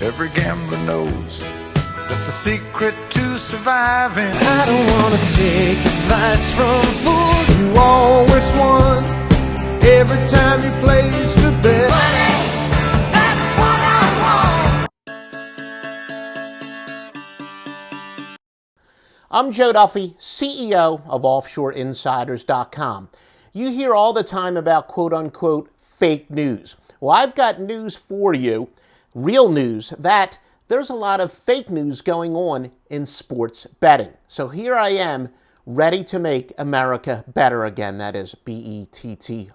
Every gambler knows that the secret to surviving, I don't wanna take advice from fools. you always won every time you placed a bet. That's what I want. I'm Joe Duffy, CEO of OffshoreInsiders.com. You hear all the time about quote-unquote fake news. Well, I've got news for you, real news, that there's a lot of fake news going on in sports betting. So here I am, ready to make America better again. That is Bettor.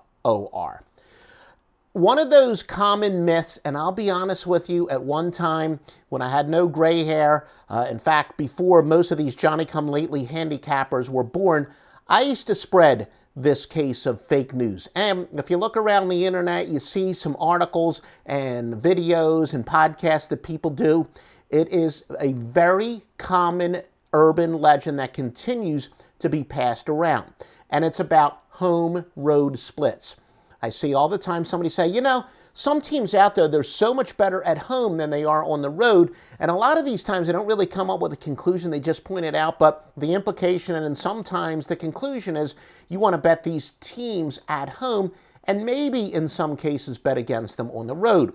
One of those common myths, and I'll be honest with you, at one time when I had no gray hair, in fact, before most of these Johnny-come-lately handicappers were born, I used to spread this case of fake news. And if you look around the internet, you see some articles and videos and podcasts that people do. It is a very common urban legend that continues to be passed around. And it's about home road splits. I see all the time somebody say, you know, some teams out there, they're so much better at home than they are on the road. And a lot of these times they don't really come up with a conclusion. They just point it out. But the implication and then sometimes the conclusion is you want to bet these teams at home and maybe in some cases bet against them on the road.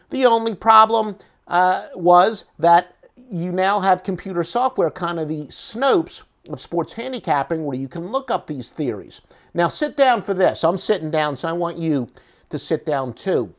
The only problem was that you now have computer software, kind of the Snopes of sports handicapping, where you can look up these theories. Now sit down for this. I'm sitting down, so I want you to sit down too.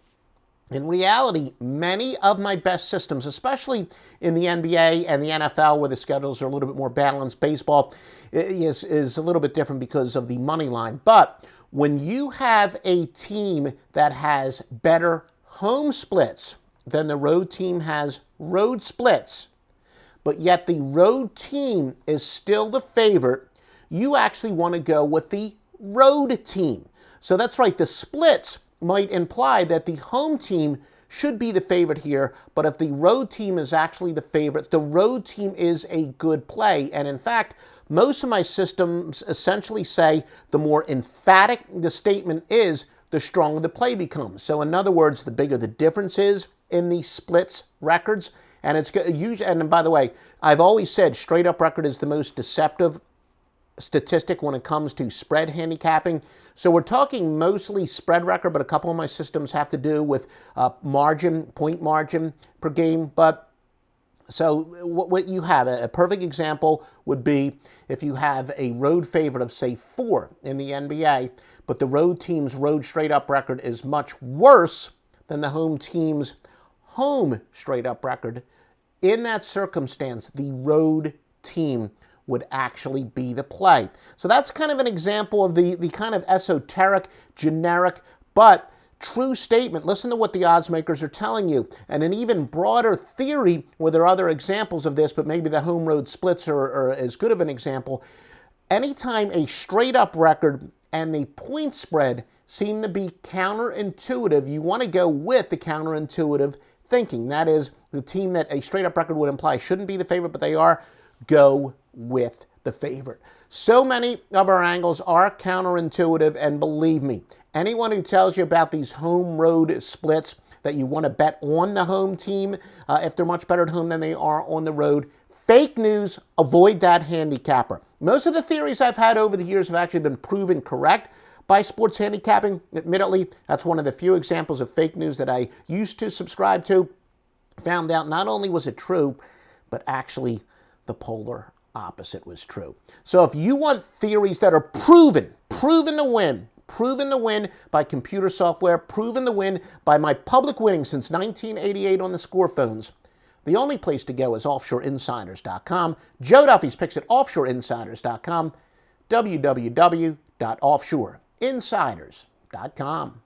In reality, many of my best systems, especially in the NBA and the NFL, where the schedules are a little bit more balanced, baseball is a little bit different because of the money line. But when you have a team that has better home splits than the road team has road splits, but yet the road team is still the favorite, you actually want to go with the road team. So that's right, the splits might imply that the home team should be the favorite here, but if the road team is actually the favorite, the road team is a good play. And in fact, most of my systems essentially say the more emphatic the statement is, the stronger the play becomes. So in other words, the bigger the difference is in the splits records. And it's usually, and by the way, I've always said straight up record is the most deceptive statistic when it comes to spread handicapping. So we're talking mostly spread record, but a couple of my systems have to do with margin, point margin per game. But so what you have, a perfect example would be if you have a road favorite of say 4 in the NBA, but the road team's road straight up record is much worse than the home team's home straight up record. In that circumstance, the road team would actually be the play. So that's kind of an example of the kind of esoteric, generic, but true statement. Listen to what the odds makers are telling you. And an even broader theory, where there are other examples of this, but maybe the home road splits are as good of an example. Anytime a straight up record and the point spread seem to be counterintuitive, you want to go with the counterintuitive thinking. That is, the team that a straight up record would imply shouldn't be the favorite, but they are, go with the favorite. So many of our angles are counterintuitive, and believe me, anyone who tells you about these home road splits, that you want to bet on the home team if they're much better at home than they are on the road, fake news. Avoid that handicapper. Most of the theories I've had over the years have actually been proven correct by sports handicapping. Admittedly, that's one of the few examples of fake news that I used to subscribe to. Found out not only was it true, but actually the polar opposite was true. So if you want theories that are proven to win by computer software, proven to win by my public winnings since 1988 on the score phones, the only place to go is OffshoreInsiders.com. Joe Duffy's picks at OffshoreInsiders.com, www.offshoreinsiders.com.